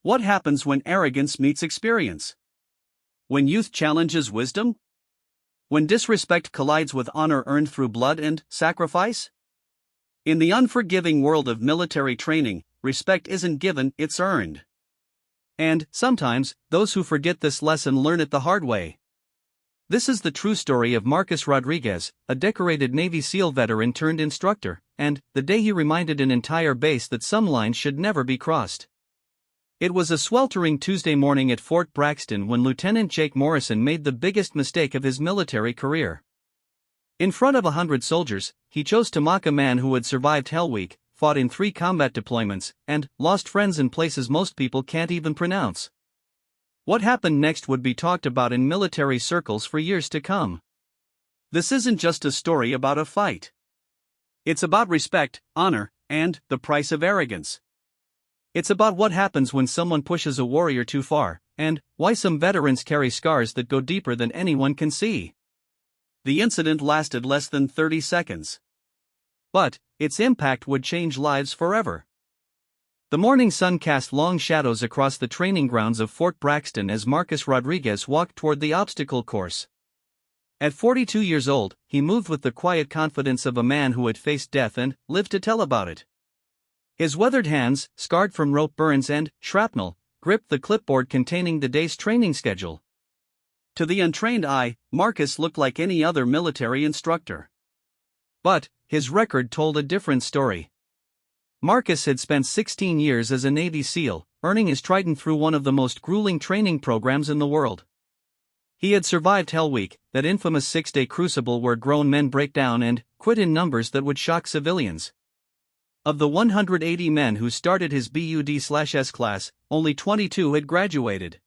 What happens when arrogance meets experience? When youth challenges wisdom? When disrespect collides with honor earned through blood and sacrifice? In the unforgiving world of military training, respect isn't given, it's earned. And, sometimes, those who forget this lesson learn it the hard way. This is the true story of Marcus Rodriguez, a decorated Navy SEAL veteran turned instructor, and the day he reminded an entire base that some lines should never be crossed. It was a sweltering Tuesday morning at Fort Braxton when Lieutenant Jake Morrison made the biggest mistake of his military career. In front of 100 soldiers, he chose to mock a man who had survived Hell Week, fought in 3 combat deployments, and lost friends in places most people can't even pronounce. What happened next would be talked about in military circles for years to come. This isn't just a story about a fight. It's about respect, honor, and the price of arrogance. It's about what happens when someone pushes a warrior too far, and why some veterans carry scars that go deeper than anyone can see. The incident lasted less than 30 seconds. But its impact would change lives forever. The morning sun cast long shadows across the training grounds of Fort Braxton as Marcus Rodriguez walked toward the obstacle course. At 42 years old, he moved with the quiet confidence of a man who had faced death and lived to tell about it. His weathered hands, scarred from rope burns and shrapnel, gripped the clipboard containing the day's training schedule. To the untrained eye, Marcus looked like any other military instructor. But his record told a different story. Marcus had spent 16 years as a Navy SEAL, earning his trident through one of the most grueling training programs in the world. He had survived Hell Week, that infamous 6-day crucible where grown men break down and quit in numbers that would shock civilians. Of the 180 men who started his BUD/S class, only 22 had graduated.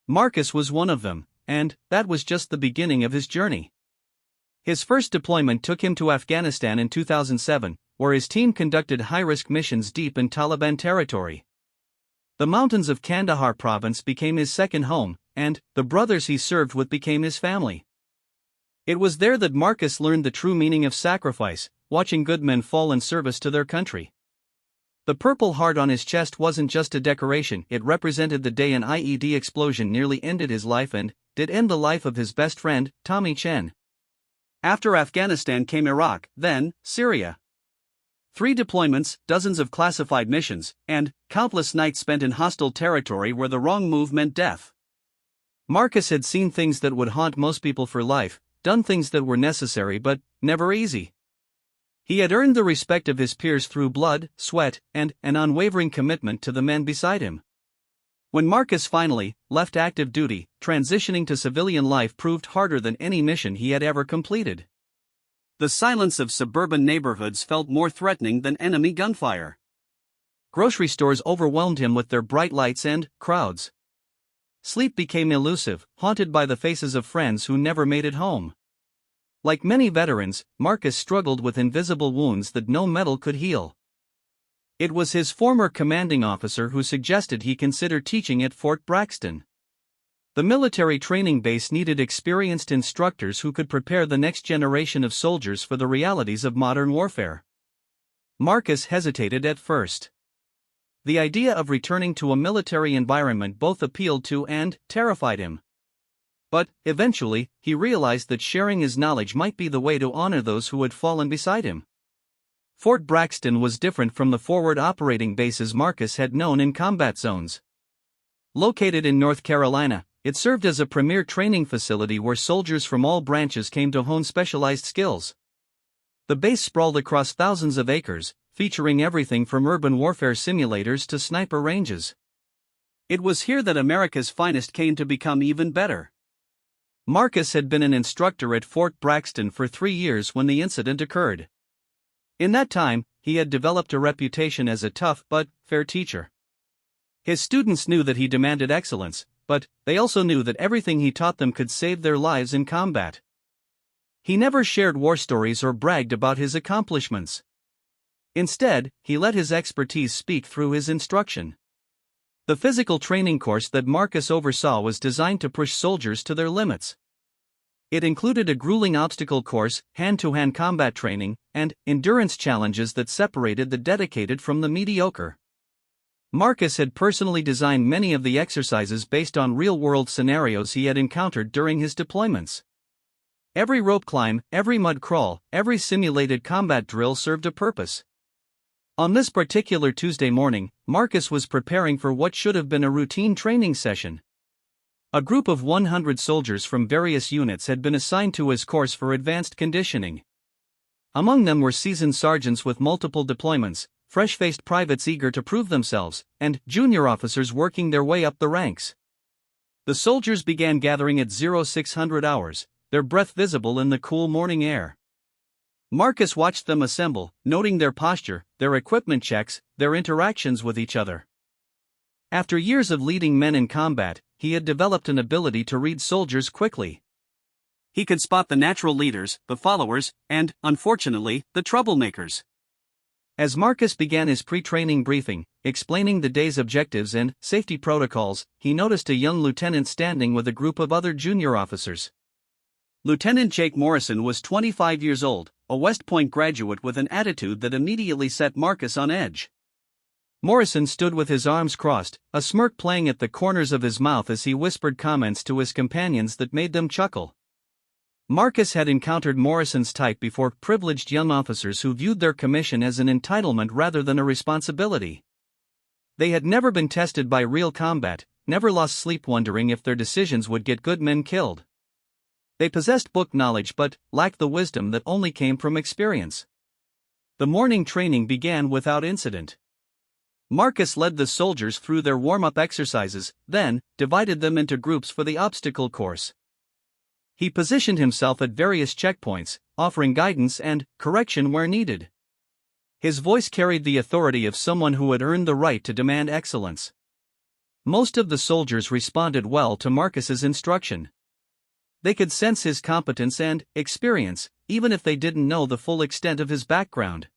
Marcus was one of them, and that was just the beginning of his journey. His first deployment took him to Afghanistan in 2007, where his team conducted high-risk missions deep in Taliban territory. The mountains of Kandahar province became his second home, and the brothers he served with became his family. It was there that Marcus learned the true meaning of sacrifice, watching good men fall in service to their country. The Purple Heart on his chest wasn't just a decoration, it represented the day an IED explosion nearly ended his life and did end the life of his best friend, Tommy Chen. After Afghanistan came Iraq, then Syria. 3 deployments, dozens of classified missions, and countless nights spent in hostile territory where the wrong move meant death. Marcus had seen things that would haunt most people for life, done things that were necessary but never easy. He had earned the respect of his peers through blood, sweat, and an unwavering commitment to the men beside him. When Marcus finally left active duty, transitioning to civilian life proved harder than any mission he had ever completed. The silence of suburban neighborhoods felt more threatening than enemy gunfire. Grocery stores overwhelmed him with their bright lights and crowds. Sleep became elusive, haunted by the faces of friends who never made it home. Like many veterans, Marcus struggled with invisible wounds that no medal could heal. It was his former commanding officer who suggested he consider teaching at Fort Braxton. The military training base needed experienced instructors who could prepare the next generation of soldiers for the realities of modern warfare. Marcus hesitated at first. The idea of returning to a military environment both appealed to and terrified him. But, eventually, he realized that sharing his knowledge might be the way to honor those who had fallen beside him. Fort Braxton was different from the forward operating bases Marcus had known in combat zones. Located in North Carolina, it served as a premier training facility where soldiers from all branches came to hone specialized skills. The base sprawled across thousands of acres, featuring everything from urban warfare simulators to sniper ranges. It was here that America's finest came to become even better. Marcus had been an instructor at Fort Braxton for 3 years when the incident occurred. In that time, he had developed a reputation as a tough but fair teacher. His students knew that he demanded excellence, but they also knew that everything he taught them could save their lives in combat. He never shared war stories or bragged about his accomplishments. Instead, he let his expertise speak through his instruction. The physical training course that Marcus oversaw was designed to push soldiers to their limits. It included a grueling obstacle course, hand-to-hand combat training, and endurance challenges that separated the dedicated from the mediocre. Marcus had personally designed many of the exercises based on real-world scenarios he had encountered during his deployments. Every rope climb, every mud crawl, every simulated combat drill served a purpose. On this particular Tuesday morning, Marcus was preparing for what should have been a routine training session. A group of 100 soldiers from various units had been assigned to his course for advanced conditioning. Among them were seasoned sergeants with multiple deployments, fresh-faced privates eager to prove themselves, and junior officers working their way up the ranks. The soldiers began gathering at 0600 hours, their breath visible in the cool morning air. Marcus watched them assemble, noting their posture, their equipment checks, their interactions with each other. After years of leading men in combat, he had developed an ability to read soldiers quickly. He could spot the natural leaders, the followers, and, unfortunately, the troublemakers. As Marcus began his pre-training briefing, explaining the day's objectives and safety protocols, he noticed a young lieutenant standing with a group of other junior officers. Lieutenant Jake Morrison was 25 years old, a West Point graduate with an attitude that immediately set Marcus on edge. Morrison stood with his arms crossed, a smirk playing at the corners of his mouth as he whispered comments to his companions that made them chuckle. Marcus had encountered Morrison's type before, privileged young officers who viewed their commission as an entitlement rather than a responsibility. They had never been tested by real combat, never lost sleep wondering if their decisions would get good men killed. They possessed book knowledge but lacked the wisdom that only came from experience. The morning training began without incident. Marcus led the soldiers through their warm-up exercises, then divided them into groups for the obstacle course. He positioned himself at various checkpoints, offering guidance and correction where needed. His voice carried the authority of someone who had earned the right to demand excellence. Most of the soldiers responded well to Marcus's instruction. They could sense his competence and experience, even if they didn't know the full extent of his background.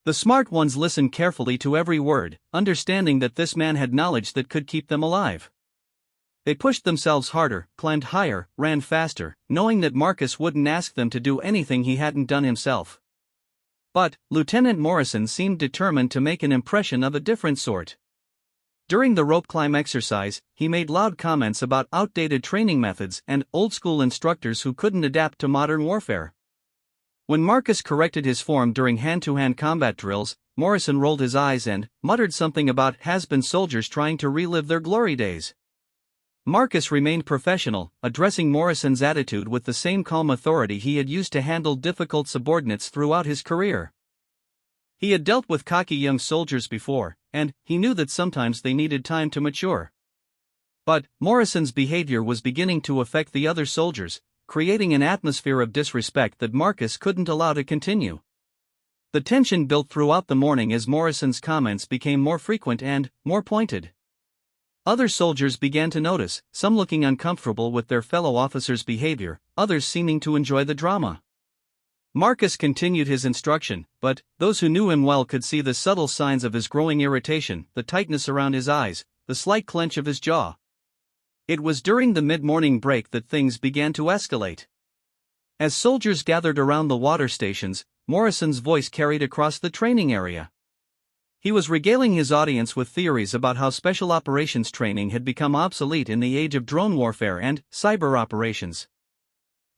The smart ones listened carefully to every word, understanding that this man had knowledge that could keep them alive. They pushed themselves harder, climbed higher, ran faster, knowing that Marcus wouldn't ask them to do anything he hadn't done himself. But Lieutenant Morrison seemed determined to make an impression of a different sort. During the rope climb exercise, he made loud comments about outdated training methods and old-school instructors who couldn't adapt to modern warfare. When Marcus corrected his form during hand-to-hand combat drills, Morrison rolled his eyes and muttered something about has-been soldiers trying to relive their glory days. Marcus remained professional, addressing Morrison's attitude with the same calm authority he had used to handle difficult subordinates throughout his career. He had dealt with cocky young soldiers before, and he knew that sometimes they needed time to mature. But Morrison's behavior was beginning to affect the other soldiers, creating an atmosphere of disrespect that Marcus couldn't allow to continue. The tension built throughout the morning as Morrison's comments became more frequent and more pointed. Other soldiers began to notice, some looking uncomfortable with their fellow officers' behavior, others seeming to enjoy the drama. Marcus continued his instruction, but those who knew him well could see the subtle signs of his growing irritation, the tightness around his eyes, the slight clench of his jaw. It was during the mid-morning break that things began to escalate. As soldiers gathered around the water stations, Morrison's voice carried across the training area. He was regaling his audience with theories about how special operations training had become obsolete in the age of drone warfare and cyber operations.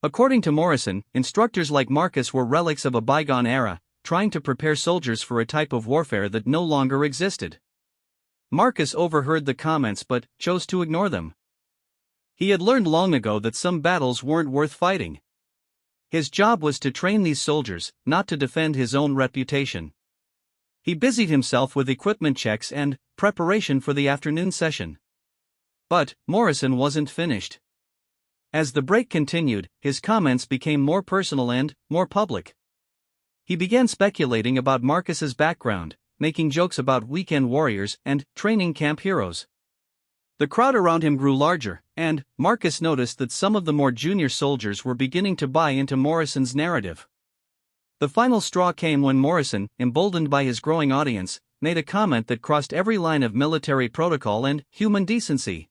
According to Morrison, instructors like Marcus were relics of a bygone era, trying to prepare soldiers for a type of warfare that no longer existed. Marcus overheard the comments but chose to ignore them. He had learned long ago that some battles weren't worth fighting. His job was to train these soldiers, not to defend his own reputation. He busied himself with equipment checks and preparation for the afternoon session. But Morrison wasn't finished. As the break continued, his comments became more personal and more public. He began speculating about Marcus's background, making jokes about weekend warriors and training camp heroes. The crowd around him grew larger, and Marcus noticed that some of the more junior soldiers were beginning to buy into Morrison's narrative. The final straw came when Morrison, emboldened by his growing audience, made a comment that crossed every line of military protocol and human decency.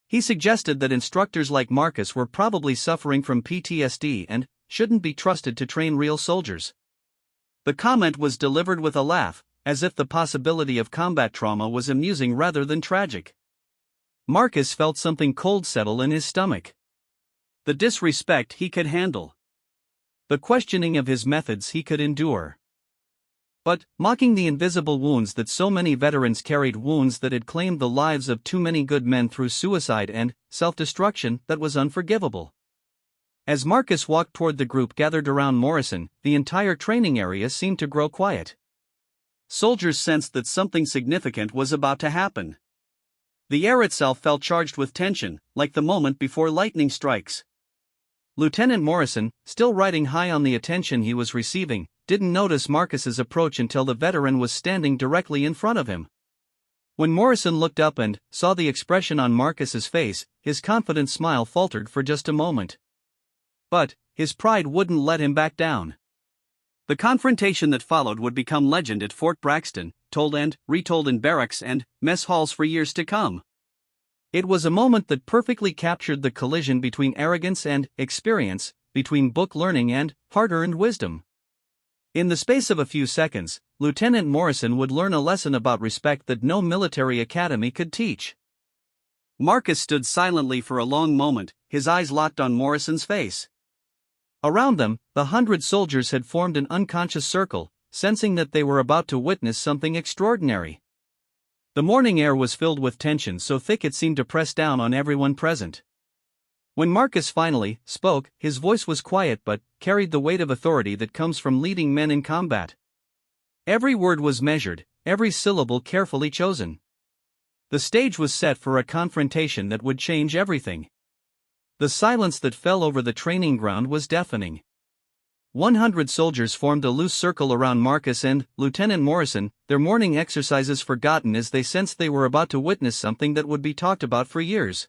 He suggested that instructors like Marcus were probably suffering from PTSD and shouldn't be trusted to train real soldiers. The comment was delivered with a laugh, as if the possibility of combat trauma was amusing rather than tragic. Marcus felt something cold settle in his stomach. The disrespect he could handle. The questioning of his methods he could endure. But, mocking the invisible wounds that so many veterans carried, wounds that had claimed the lives of too many good men through suicide and self-destruction, that was unforgivable. As Marcus walked toward the group gathered around Morrison, the entire training area seemed to grow quiet. Soldiers sensed that something significant was about to happen. The air itself felt charged with tension, like the moment before lightning strikes. Lieutenant Morrison, still riding high on the attention he was receiving, didn't notice Marcus's approach until the veteran was standing directly in front of him. When Morrison looked up and saw the expression on Marcus's face, his confident smile faltered for just a moment. But his pride wouldn't let him back down. The confrontation that followed would become legend at Fort Braxton, told and retold in barracks and mess halls for years to come. It was a moment that perfectly captured the collision between arrogance and experience, between book learning and hard-earned wisdom. In the space of a few seconds, Lieutenant Morrison would learn a lesson about respect that no military academy could teach. Marcus stood silently for a long moment, his eyes locked on Morrison's face. Around them, the 100 soldiers had formed an unconscious circle, sensing that they were about to witness something extraordinary. The morning air was filled with tension so thick it seemed to press down on everyone present. When Marcus finally spoke, his voice was quiet but carried the weight of authority that comes from leading men in combat. Every word was measured, every syllable carefully chosen. The stage was set for a confrontation that would change everything. The silence that fell over the training ground was deafening. 100 soldiers formed a loose circle around Marcus and Lieutenant Morrison, their morning exercises forgotten as they sensed they were about to witness something that would be talked about for years.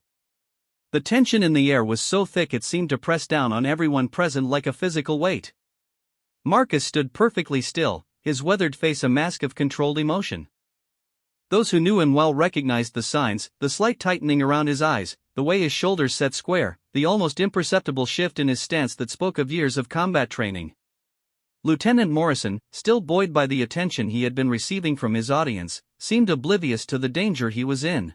The tension in the air was so thick it seemed to press down on everyone present like a physical weight. Marcus stood perfectly still, his weathered face a mask of controlled emotion. Those who knew him well recognized the signs, the slight tightening around his eyes, the way his shoulders set square, the almost imperceptible shift in his stance that spoke of years of combat training. Lieutenant Morrison, still buoyed by the attention he had been receiving from his audience, seemed oblivious to the danger he was in.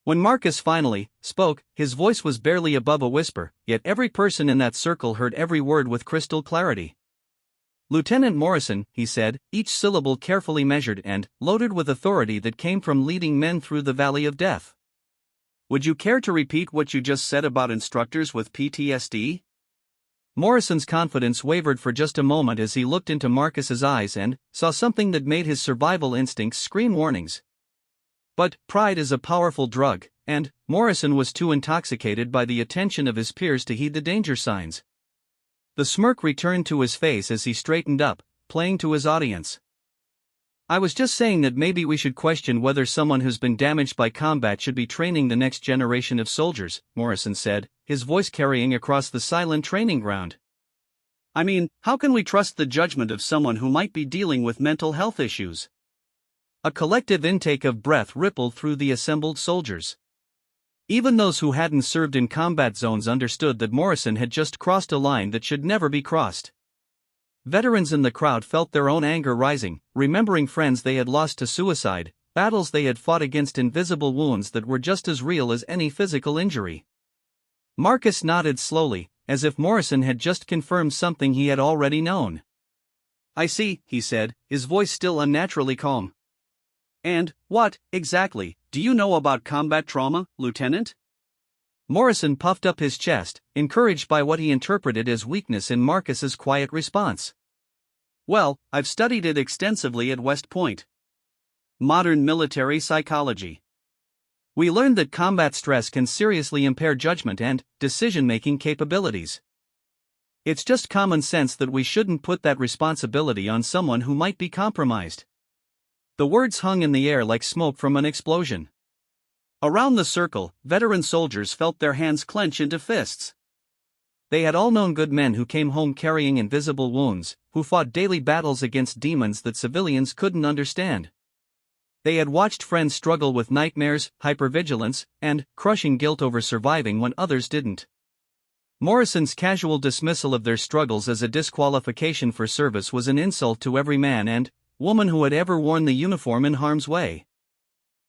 When Marcus finally spoke, his voice was barely above a whisper, yet every person in that circle heard every word with crystal clarity. "Lieutenant Morrison," he said, each syllable carefully measured and loaded with authority that came from leading men through the valley of death. "Would you care to repeat what you just said about instructors with PTSD?" Morrison's confidence wavered for just a moment as he looked into Marcus's eyes and saw something that made his survival instincts scream warnings. But pride is a powerful drug, and Morrison was too intoxicated by the attention of his peers to heed the danger signs. The smirk returned to his face as he straightened up, playing to his audience. "I was just saying that maybe we should question whether someone who's been damaged by combat should be training the next generation of soldiers," Morrison said, his voice carrying across the silent training ground. "I mean, how can we trust the judgment of someone who might be dealing with mental health issues?" A collective intake of breath rippled through the assembled soldiers. Even those who hadn't served in combat zones understood that Morrison had just crossed a line that should never be crossed. Veterans in the crowd felt their own anger rising, remembering friends they had lost to suicide, battles they had fought against, invisible wounds that were just as real as any physical injury. Marcus nodded slowly, as if Morrison had just confirmed something he had already known. "I see," he said, his voice still unnaturally calm. "And what, exactly, do you know about combat trauma, Lieutenant?" Morrison puffed up his chest, encouraged by what he interpreted as weakness in Marcus's quiet response. "Well, I've studied it extensively at West Point. Modern military psychology. We learned that combat stress can seriously impair judgment and decision-making capabilities. It's just common sense that we shouldn't put that responsibility on someone who might be compromised." The words hung in the air like smoke from an explosion. Around the circle, veteran soldiers felt their hands clench into fists. They had all known good men who came home carrying invisible wounds, who fought daily battles against demons that civilians couldn't understand. They had watched friends struggle with nightmares, hypervigilance, and crushing guilt over surviving when others didn't. Morrison's casual dismissal of their struggles as a disqualification for service was an insult to every man and woman who had ever worn the uniform in harm's way.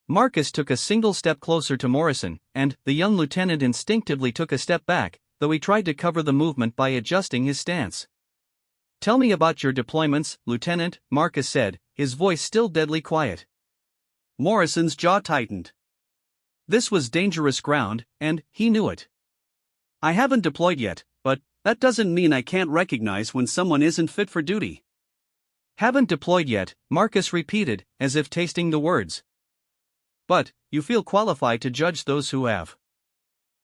Marcus took a single step closer to Morrison, and the young lieutenant instinctively took a step back, though he tried to cover the movement by adjusting his stance. "Tell me about your deployments, Lieutenant," Marcus said, his voice still deadly quiet. Morrison's jaw tightened. This was dangerous ground, and he knew it. "I haven't deployed yet, but that doesn't mean I can't recognize when someone isn't fit for duty." "Haven't deployed yet," Marcus repeated, as if tasting the words. "But you feel qualified to judge those who have."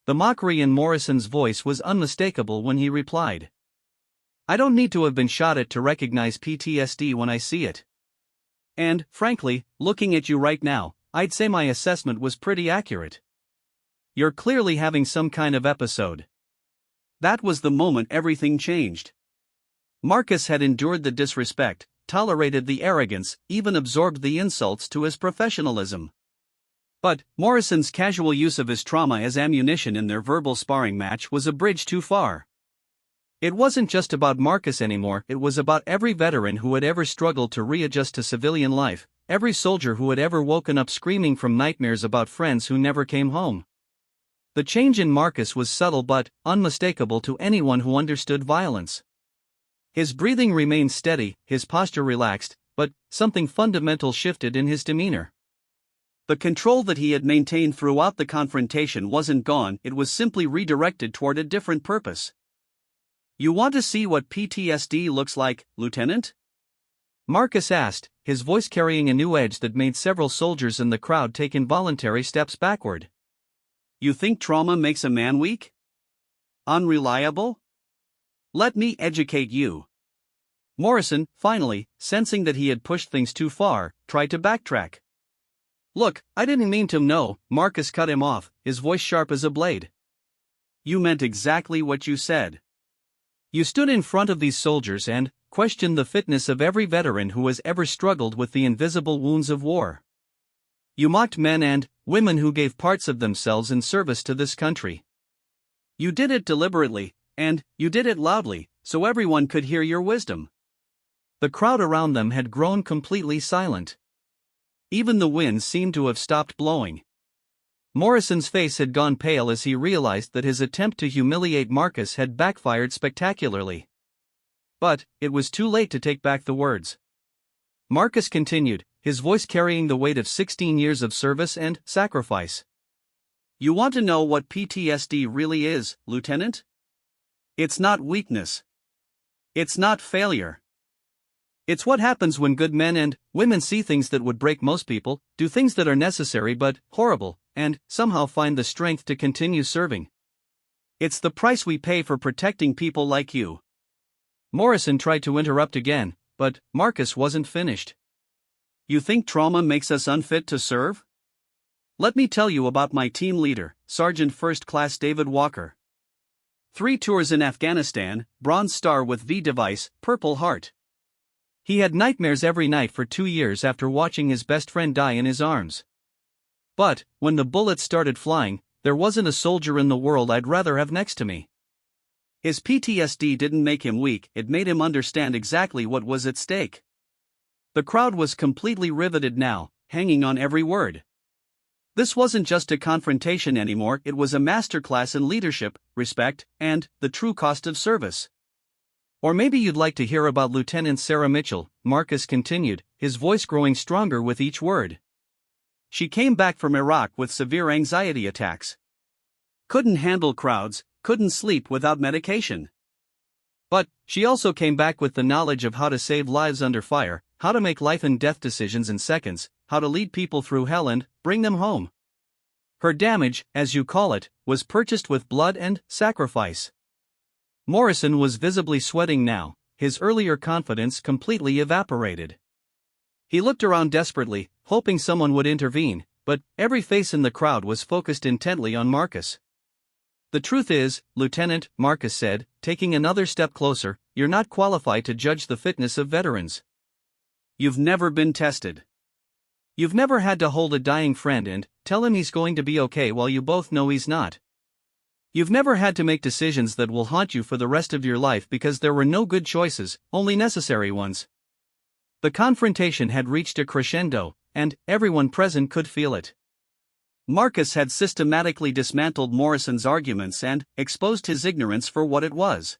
The mockery in Morrison's voice was unmistakable when he replied. "I don't need to have been shot at to recognize PTSD when I see it. And, frankly, looking at you right now, I'd say my assessment was pretty accurate. You're clearly having some kind of episode." That was the moment everything changed. Marcus had endured the disrespect, tolerated the arrogance, even absorbed the insults to his professionalism. But Morrison's casual use of his trauma as ammunition in their verbal sparring match was a bridge too far. It wasn't just about Marcus anymore, it was about every veteran who had ever struggled to readjust to civilian life, every soldier who had ever woken up screaming from nightmares about friends who never came home. The change in Marcus was subtle but unmistakable to anyone who understood violence. His breathing remained steady, his posture relaxed, but something fundamental shifted in his demeanor. The control that he had maintained throughout the confrontation wasn't gone, it was simply redirected toward a different purpose. "You want to see what PTSD looks like, Lieutenant?" Marcus asked, his voice carrying a new edge that made several soldiers in the crowd take involuntary steps backward. "You think trauma makes a man weak? Unreliable? Let me educate you." Morrison, finally, sensing that he had pushed things too far, tried to backtrack. "Look, I didn't mean to." "No," Marcus cut him off, his voice sharp as a blade. "You meant exactly what you said. You stood in front of these soldiers and questioned the fitness of every veteran who has ever struggled with the invisible wounds of war. You mocked men and women who gave parts of themselves in service to this country. You did it deliberately, and you did it loudly, so everyone could hear your wisdom." The crowd around them had grown completely silent. Even the wind seemed to have stopped blowing. Morrison's face had gone pale as he realized that his attempt to humiliate Marcus had backfired spectacularly. But it was too late to take back the words. Marcus continued, his voice carrying the weight of 16 years of service and sacrifice. "You want to know what PTSD really is, Lieutenant? It's not weakness. It's not failure. It's what happens when good men and women see things that would break most people, do things that are necessary but horrible, and somehow find the strength to continue serving. It's the price we pay for protecting people like you." Morrison tried to interrupt again, but Marcus wasn't finished. "You think trauma makes us unfit to serve? Let me tell you about my team leader, Sergeant First Class David Walker. 3 tours in Afghanistan, Bronze Star with V device, Purple Heart. He had nightmares every night for 2 years after watching his best friend die in his arms. But when the bullets started flying, there wasn't a soldier in the world I'd rather have next to me." His PTSD didn't make him weak, it made him understand exactly what was at stake. The crowd was completely riveted now, hanging on every word. This wasn't just a confrontation anymore, it was a masterclass in leadership, respect, and the true cost of service. "Or maybe you'd like to hear about Lieutenant Sarah Mitchell," Marcus continued, his voice growing stronger with each word. "She came back from Iraq with severe anxiety attacks. Couldn't handle crowds, couldn't sleep without medication. But she also came back with the knowledge of how to save lives under fire, how to make life and death decisions in seconds, how to lead people through hell and bring them home. Her damage, as you call it, was purchased with blood and sacrifice." Morrison was visibly sweating now, his earlier confidence completely evaporated. He looked around desperately, hoping someone would intervene, but every face in the crowd was focused intently on Marcus. "The truth is, Lieutenant," Marcus said, taking another step closer, "you're not qualified to judge the fitness of veterans. You've never been tested. You've never had to hold a dying friend and tell him he's going to be okay while you both know he's not. You've never had to make decisions that will haunt you for the rest of your life because there were no good choices, only necessary ones. The confrontation had reached a crescendo, and everyone present could feel it. Marcus had systematically dismantled Morrison's arguments and exposed his ignorance for what it was.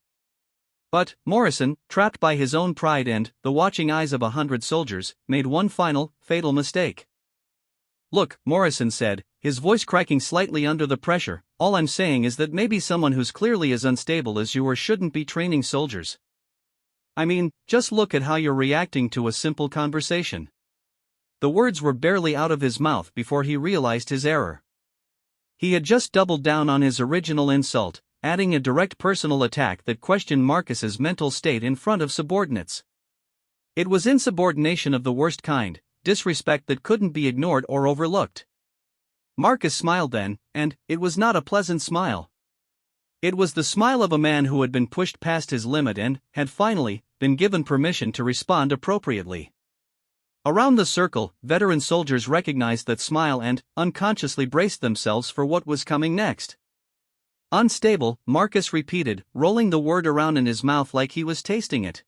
But Morrison, trapped by his own pride and the watching eyes of 100 soldiers, made one final, fatal mistake. "Look," Morrison said, his voice cracking slightly under the pressure, "all I'm saying is that maybe someone who's clearly as unstable as you are shouldn't be training soldiers. I mean, just look at how you're reacting to a simple conversation." The words were barely out of his mouth before he realized his error. He had just doubled down on his original insult, adding a direct personal attack that questioned Marcus's mental state in front of subordinates. It was insubordination of the worst kind, disrespect that couldn't be ignored or overlooked. Marcus smiled then, and it was not a pleasant smile. It was the smile of a man who had been pushed past his limit and had finally been given permission to respond appropriately. Around the circle, veteran soldiers recognized that smile and unconsciously braced themselves for what was coming next. "Unstable," Marcus repeated, rolling the word around in his mouth like he was tasting it.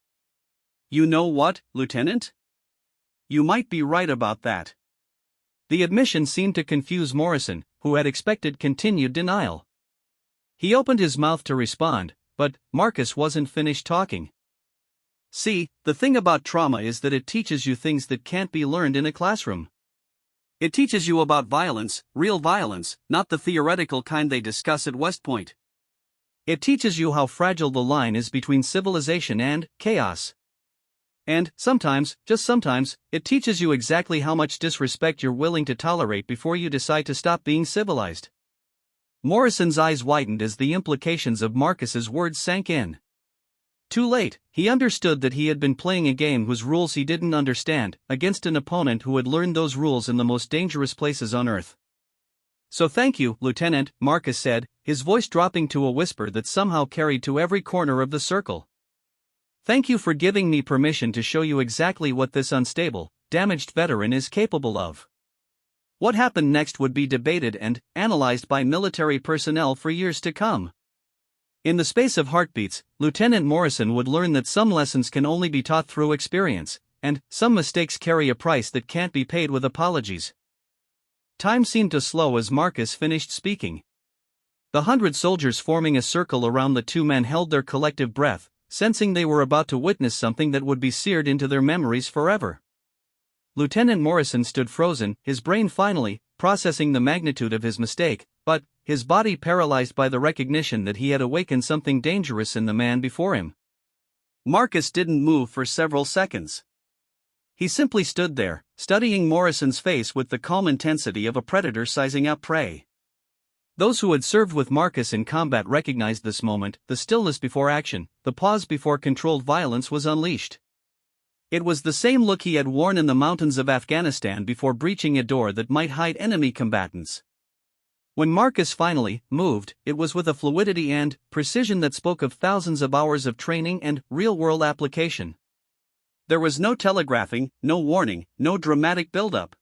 "You know what, Lieutenant? You might be right about that." The admission seemed to confuse Morrison, who had expected continued denial. He opened his mouth to respond, but Marcus wasn't finished talking. "See, the thing about trauma is that it teaches you things that can't be learned in a classroom. It teaches you about violence, real violence, not the theoretical kind they discuss at West Point. It teaches you how fragile the line is between civilization and chaos. And sometimes, just sometimes, it teaches you exactly how much disrespect you're willing to tolerate before you decide to stop being civilized." Morrison's eyes widened as the implications of Marcus's words sank in. Too late, he understood that he had been playing a game whose rules he didn't understand, against an opponent who had learned those rules in the most dangerous places on Earth. "So thank you, Lieutenant," Marcus said, his voice dropping to a whisper that somehow carried to every corner of the circle. "Thank you for giving me permission to show you exactly what this unstable, damaged veteran is capable of." What happened next would be debated and analyzed by military personnel for years to come. In the space of heartbeats, Lieutenant Morrison would learn that some lessons can only be taught through experience, and some mistakes carry a price that can't be paid with apologies. Time seemed to slow as Marcus finished speaking. The 100 soldiers forming a circle around the two men held their collective breath, sensing they were about to witness something that would be seared into their memories forever. Lieutenant Morrison stood frozen, his brain finally processing the magnitude of his mistake, but his body paralyzed by the recognition that he had awakened something dangerous in the man before him. Marcus didn't move for several seconds. He simply stood there, studying Morrison's face with the calm intensity of a predator sizing up prey. Those who had served with Marcus in combat recognized this moment, the stillness before action, the pause before controlled violence was unleashed. It was the same look he had worn in the mountains of Afghanistan before breaching a door that might hide enemy combatants. When Marcus finally moved, it was with a fluidity and precision that spoke of thousands of hours of training and real-world application. There was no telegraphing, no warning, no dramatic build-up.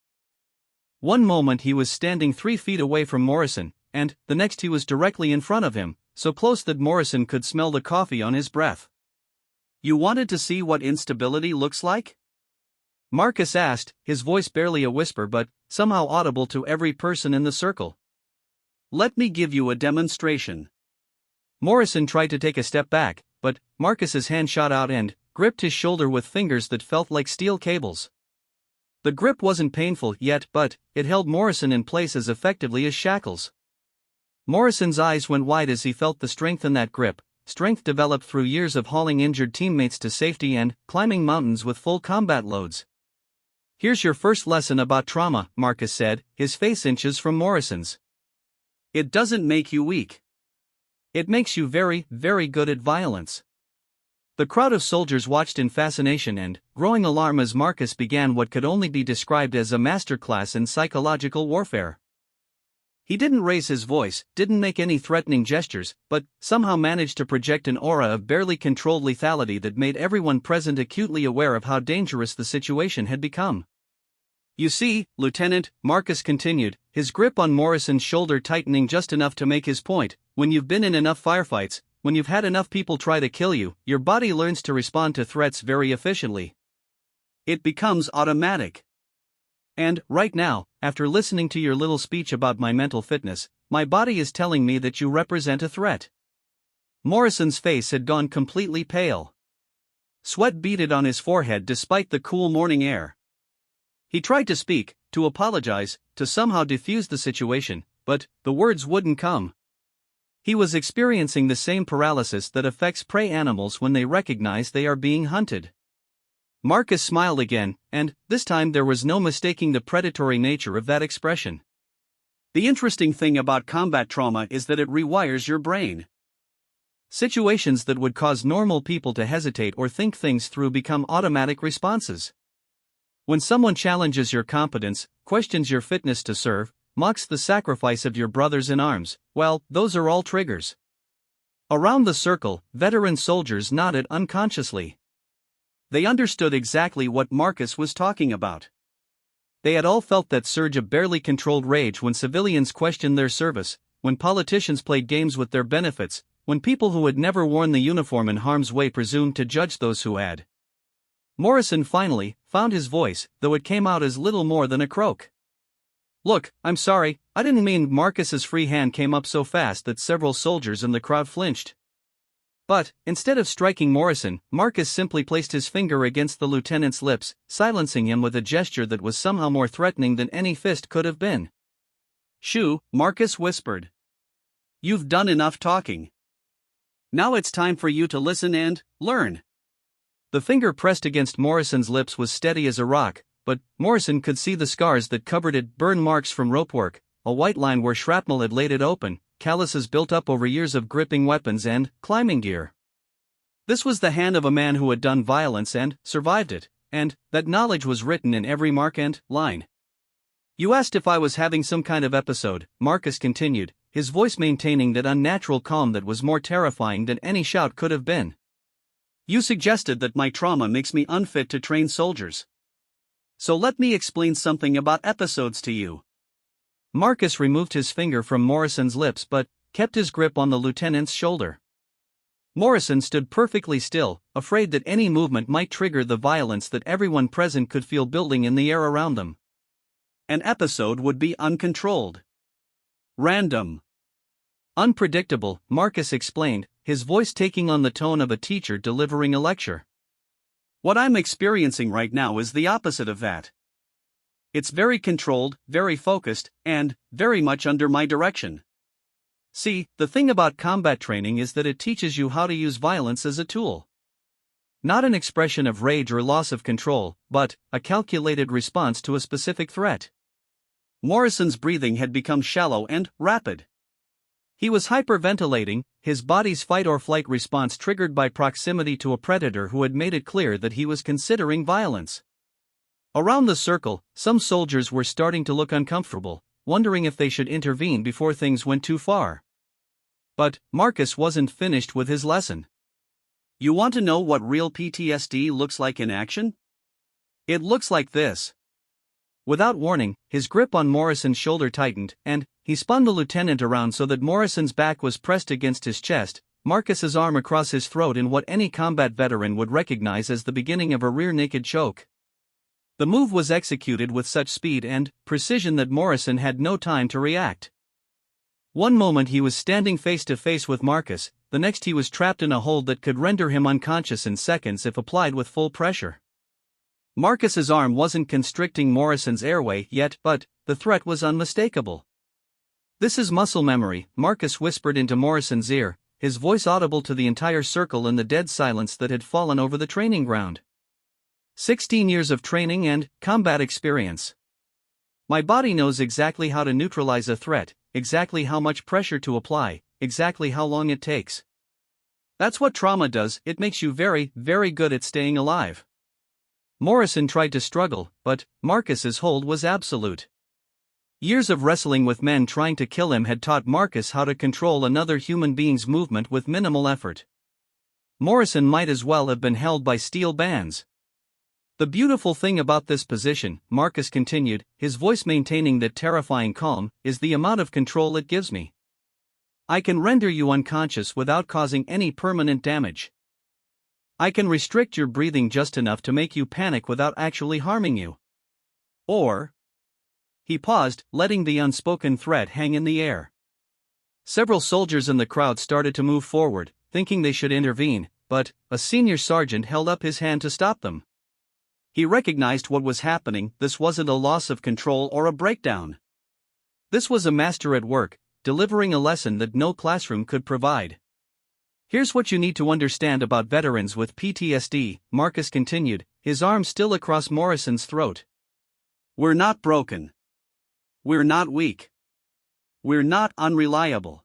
One moment he was standing 3 feet away from Morrison, and the next he was directly in front of him, so close that Morrison could smell the coffee on his breath. "You wanted to see what instability looks like?" Marcus asked, his voice barely a whisper but somehow audible to every person in the circle. "Let me give you a demonstration." Morrison tried to take a step back, but Marcus's hand shot out and gripped his shoulder with fingers that felt like steel cables. The grip wasn't painful yet, but it held Morrison in place as effectively as shackles. Morrison's eyes went wide as he felt the strength in that grip, strength developed through years of hauling injured teammates to safety and climbing mountains with full combat loads. "Here's your first lesson about trauma," Marcus said, his face inches from Morrison's. "It doesn't make you weak. It makes you very, very good at violence." The crowd of soldiers watched in fascination and growing alarm as Marcus began what could only be described as a masterclass in psychological warfare. He didn't raise his voice, didn't make any threatening gestures, but somehow managed to project an aura of barely controlled lethality that made everyone present acutely aware of how dangerous the situation had become. "You see, Lieutenant," Marcus continued, his grip on Morrison's shoulder tightening just enough to make his point, "when you've been in enough firefights, when you've had enough people try to kill you, your body learns to respond to threats very efficiently. It becomes automatic. And, right now, after listening to your little speech about my mental fitness, my body is telling me that you represent a threat. Morrison's face had gone completely pale. Sweat beaded on his forehead despite the cool morning air. He tried to speak, to apologize, to somehow defuse the situation, but the words wouldn't come. He was experiencing the same paralysis that affects prey animals when they recognize they are being hunted. Marcus smiled again, and, this time there was no mistaking the predatory nature of that expression. The interesting thing about combat trauma is that it rewires your brain. Situations that would cause normal people to hesitate or think things through become automatic responses. When someone challenges your competence, questions your fitness to serve, mocks the sacrifice of your brothers in arms, well, those are all triggers. Around the circle, veteran soldiers nodded unconsciously. They understood exactly what Marcus was talking about. They had all felt that surge of barely controlled rage when civilians questioned their service, when politicians played games with their benefits, when people who had never worn the uniform in harm's way presumed to judge those who had. Morrison finally found his voice, though it came out as little more than a croak. "Look, I'm sorry, I didn't mean." Marcus's free hand came up so fast that several soldiers in the crowd flinched. But, instead of striking Morrison, Marcus simply placed his finger against the lieutenant's lips, silencing him with a gesture that was somehow more threatening than any fist could have been. "Shoo," Marcus whispered. "You've done enough talking. Now it's time for you to listen and learn." The finger pressed against Morrison's lips was steady as a rock, but Morrison could see the scars that covered it, burn marks from ropework, a white line where shrapnel had laid it open, calluses built up over years of gripping weapons and climbing gear. This was the hand of a man who had done violence and survived it, and that knowledge was written in every mark and line. "You asked if I was having some kind of episode," Marcus continued, his voice maintaining that unnatural calm that was more terrifying than any shout could have been. "You suggested that my trauma makes me unfit to train soldiers. So let me explain something about episodes to you." Marcus removed his finger from Morrison's lips but kept his grip on the lieutenant's shoulder. Morrison stood perfectly still, afraid that any movement might trigger the violence that everyone present could feel building in the air around them. An episode would be uncontrolled. Random. Unpredictable, Marcus explained, his voice taking on the tone of a teacher delivering a lecture. "What I'm experiencing right now is the opposite of that. It's very controlled, very focused, and very much under my direction. See, the thing about combat training is that it teaches you how to use violence as a tool. Not an expression of rage or loss of control, but a calculated response to a specific threat." Morrison's breathing had become shallow and rapid. He was hyperventilating, his body's fight-or-flight response triggered by proximity to a predator who had made it clear that he was considering violence. Around the circle, some soldiers were starting to look uncomfortable, wondering if they should intervene before things went too far. But Marcus wasn't finished with his lesson. "You want to know what real PTSD looks like in action? It looks like this." Without warning, his grip on Morrison's shoulder tightened, and he spun the lieutenant around so that Morrison's back was pressed against his chest, Marcus's arm across his throat in what any combat veteran would recognize as the beginning of a rear-naked choke. The move was executed with such speed and precision that Morrison had no time to react. One moment he was standing face to face with Marcus, the next he was trapped in a hold that could render him unconscious in seconds if applied with full pressure. Marcus's arm wasn't constricting Morrison's airway yet, but the threat was unmistakable. "This is muscle memory," Marcus whispered into Morrison's ear, his voice audible to the entire circle in the dead silence that had fallen over the training ground. 16 years of training and combat experience. My body knows exactly how to neutralize a threat, exactly how much pressure to apply, exactly how long it takes. That's what trauma does, it makes you very, very good at staying alive." Morrison tried to struggle, but Marcus's hold was absolute. Years of wrestling with men trying to kill him had taught Marcus how to control another human being's movement with minimal effort. Morrison might as well have been held by steel bands. "The beautiful thing about this position," Marcus continued, his voice maintaining that terrifying calm, "is the amount of control it gives me. I can render you unconscious without causing any permanent damage. I can restrict your breathing just enough to make you panic without actually harming you. Or. He paused, letting the unspoken threat hang in the air. Several soldiers in the crowd started to move forward, thinking they should intervene, but a senior sergeant held up his hand to stop them. He recognized what was happening. This wasn't a loss of control or a breakdown. This was a master at work, delivering a lesson that no classroom could provide. Here's what you need to understand about veterans with PTSD, Marcus continued, his arm still across Morrison's throat. We're not broken. We're not weak. We're not unreliable.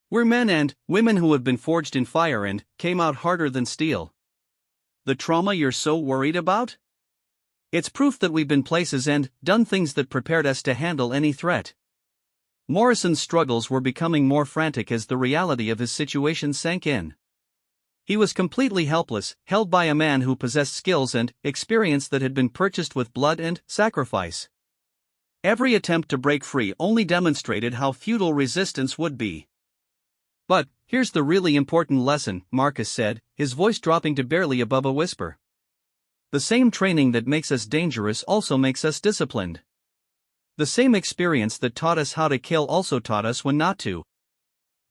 We're men and women who have been forged in fire and came out harder than steel. The trauma you're so worried about? It's proof that we've been places and done things that prepared us to handle any threat. Morrison's struggles were becoming more frantic as the reality of his situation sank in. He was completely helpless, held by a man who possessed skills and experience that had been purchased with blood and sacrifice. Every attempt to break free only demonstrated how futile resistance would be. But here's the really important lesson, Marcus said, his voice dropping to barely above a whisper. The same training that makes us dangerous also makes us disciplined. The same experience that taught us how to kill also taught us when not to.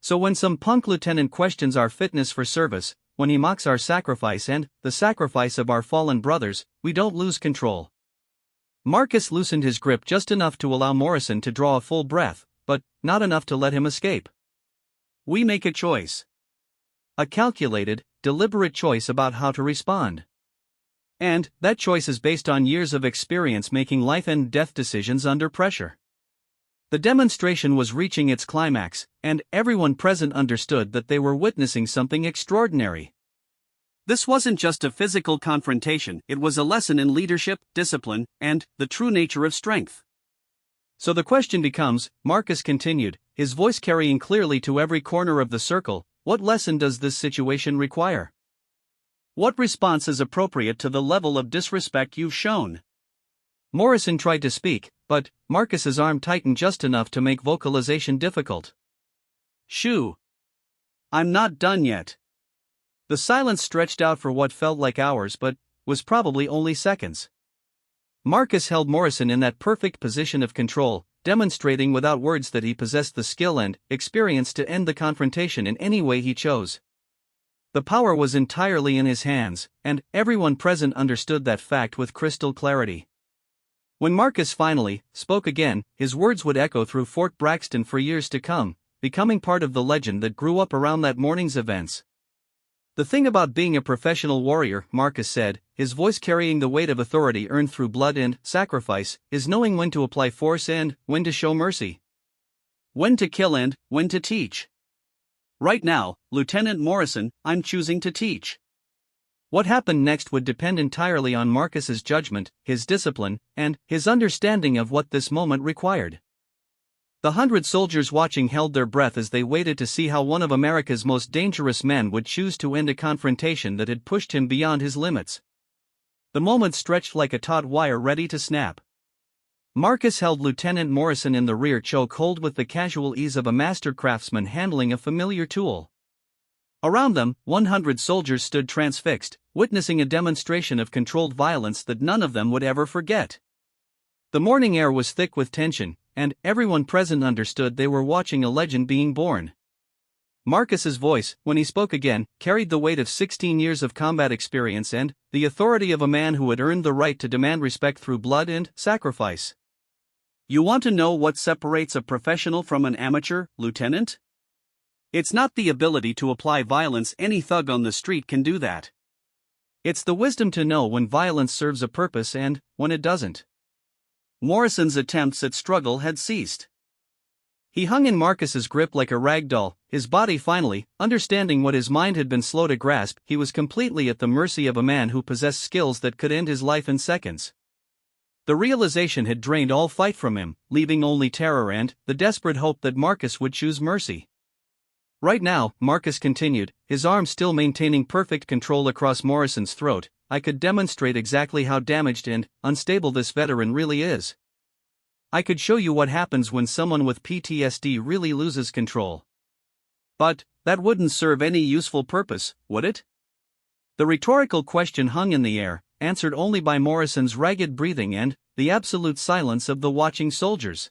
So when some punk lieutenant questions our fitness for service, when he mocks our sacrifice and the sacrifice of our fallen brothers, we don't lose control. Marcus loosened his grip just enough to allow Morrison to draw a full breath, but not enough to let him escape. We make a choice. A calculated, deliberate choice about how to respond. And that choice is based on years of experience making life and death decisions under pressure. The demonstration was reaching its climax, and everyone present understood that they were witnessing something extraordinary. This wasn't just a physical confrontation, it was a lesson in leadership, discipline, and the true nature of strength. So the question becomes, Marcus continued, his voice carrying clearly to every corner of the circle, what lesson does this situation require? What response is appropriate to the level of disrespect you've shown? Morrison tried to speak, but Marcus's arm tightened just enough to make vocalization difficult. Shoo! I'm not done yet. The silence stretched out for what felt like hours but was probably only seconds. Marcus held Morrison in that perfect position of control, demonstrating without words that he possessed the skill and experience to end the confrontation in any way he chose. The power was entirely in his hands, and everyone present understood that fact with crystal clarity. When Marcus finally spoke again, his words would echo through Fort Braxton for years to come, becoming part of the legend that grew up around that morning's events. The thing about being a professional warrior, Marcus said, his voice carrying the weight of authority earned through blood and sacrifice, is knowing when to apply force and when to show mercy. When to kill and when to teach. Right now, Lieutenant Morrison, I'm choosing to teach. What happened next would depend entirely on Marcus's judgment, his discipline, and his understanding of what this moment required. The 100 soldiers watching held their breath as they waited to see how one of America's most dangerous men would choose to end a confrontation that had pushed him beyond his limits. The moment stretched like a taut wire ready to snap. Marcus held Lieutenant Morrison in the rear choke hold with the casual ease of a master craftsman handling a familiar tool. Around them, 100 soldiers stood transfixed, witnessing a demonstration of controlled violence that none of them would ever forget. The morning air was thick with tension, and everyone present understood they were watching a legend being born. Marcus's voice, when he spoke again, carried the weight of 16 years of combat experience and the authority of a man who had earned the right to demand respect through blood and sacrifice. You want to know what separates a professional from an amateur, Lieutenant? It's not the ability to apply violence. Any thug on the street can do that. It's the wisdom to know when violence serves a purpose and when it doesn't. Morrison's attempts at struggle had ceased. He hung in Marcus's grip like a rag doll, his body finally, understanding what his mind had been slow to grasp. He was completely at the mercy of a man who possessed skills that could end his life in seconds. The realization had drained all fight from him, leaving only terror and the desperate hope that Marcus would choose mercy. Right now, Marcus continued, his arm still maintaining perfect control across Morrison's throat, I could demonstrate exactly how damaged and unstable this veteran really is. I could show you what happens when someone with PTSD really loses control. But that wouldn't serve any useful purpose, would it? The rhetorical question hung in the air, answered only by Morrison's ragged breathing and the absolute silence of the watching soldiers.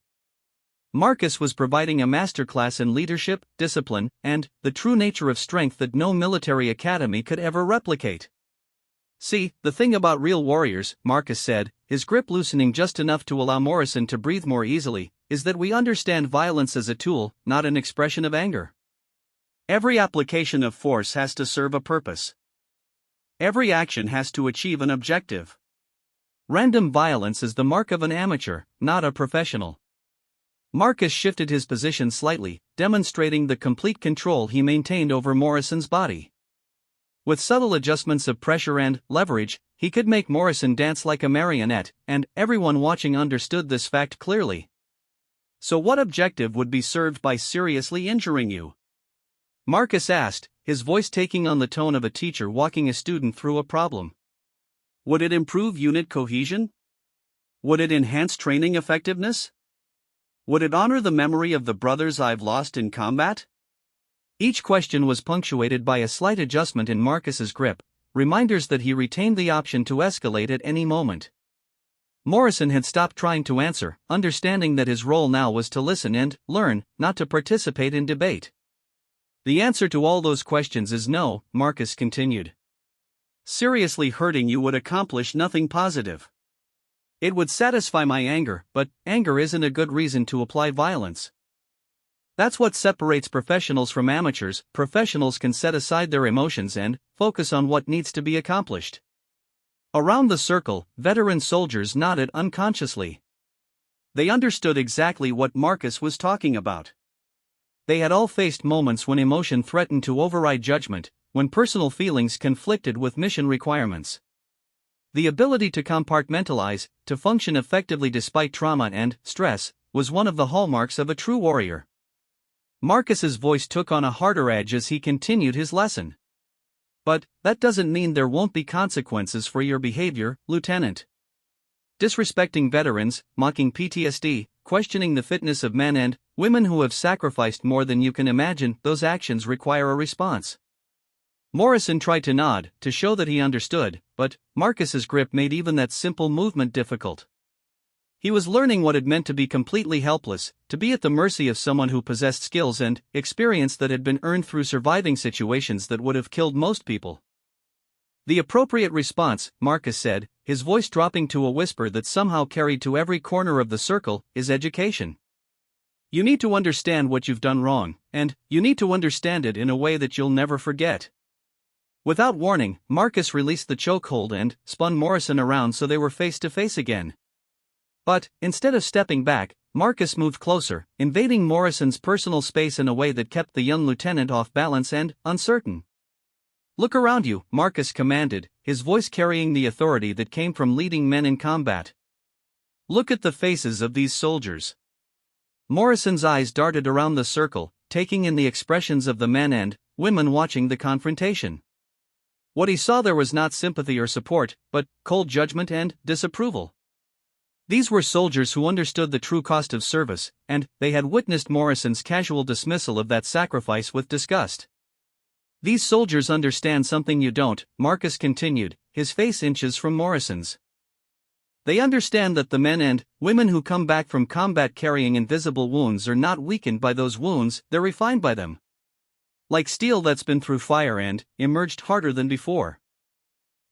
Marcus was providing a masterclass in leadership, discipline, and the true nature of strength that no military academy could ever replicate. "See, the thing about real warriors," Marcus said, his grip loosening just enough to allow Morrison to breathe more easily, "is that we understand violence as a tool, not an expression of anger. Every application of force has to serve a purpose. Every action has to achieve an objective. Random violence is the mark of an amateur, not a professional." Marcus shifted his position slightly, demonstrating the complete control he maintained over Morrison's body. With subtle adjustments of pressure and leverage, he could make Morrison dance like a marionette, and everyone watching understood this fact clearly. "So what objective would be served by seriously injuring you?" Marcus asked, his voice taking on the tone of a teacher walking a student through a problem. "Would it improve unit cohesion? Would it enhance training effectiveness? Would it honor the memory of the brothers I've lost in combat?" Each question was punctuated by a slight adjustment in Marcus's grip, reminders that he retained the option to escalate at any moment. Morrison had stopped trying to answer, understanding that his role now was to listen and learn, not to participate in debate. "The answer to all those questions is no," Marcus continued. "Seriously hurting you would accomplish nothing positive. It would satisfy my anger, but anger isn't a good reason to apply violence. That's what separates professionals from amateurs. Professionals can set aside their emotions and focus on what needs to be accomplished." Around the circle, veteran soldiers nodded unconsciously. They understood exactly what Marcus was talking about. They had all faced moments when emotion threatened to override judgment, when personal feelings conflicted with mission requirements. The ability to compartmentalize, to function effectively despite trauma and stress, was one of the hallmarks of a true warrior. Marcus's voice took on a harder edge as he continued his lesson. "But that doesn't mean there won't be consequences for your behavior, Lieutenant. Disrespecting veterans, mocking PTSD, questioning the fitness of men and women who have sacrificed more than you can imagine, those actions require a response." Morrison tried to nod, to show that he understood, but Marcus's grip made even that simple movement difficult. He was learning what it meant to be completely helpless, to be at the mercy of someone who possessed skills and experience that had been earned through surviving situations that would have killed most people. "The appropriate response," Marcus said, his voice dropping to a whisper that somehow carried to every corner of the circle, "is education. You need to understand what you've done wrong, and you need to understand it in a way that you'll never forget." Without warning, Marcus released the chokehold and spun Morrison around so they were face to face again. But, instead of stepping back, Marcus moved closer, invading Morrison's personal space in a way that kept the young lieutenant off balance and uncertain. "Look around you," Marcus commanded, his voice carrying the authority that came from leading men in combat. "Look at the faces of these soldiers." Morrison's eyes darted around the circle, taking in the expressions of the men and women watching the confrontation. What he saw there was not sympathy or support, but cold judgment and disapproval. These were soldiers who understood the true cost of service, and they had witnessed Morrison's casual dismissal of that sacrifice with disgust. "These soldiers understand something you don't," Marcus continued, his face inches from Morrison's. "They understand that the men and women who come back from combat carrying invisible wounds are not weakened by those wounds, they're refined by them. Like steel that's been through fire and emerged harder than before."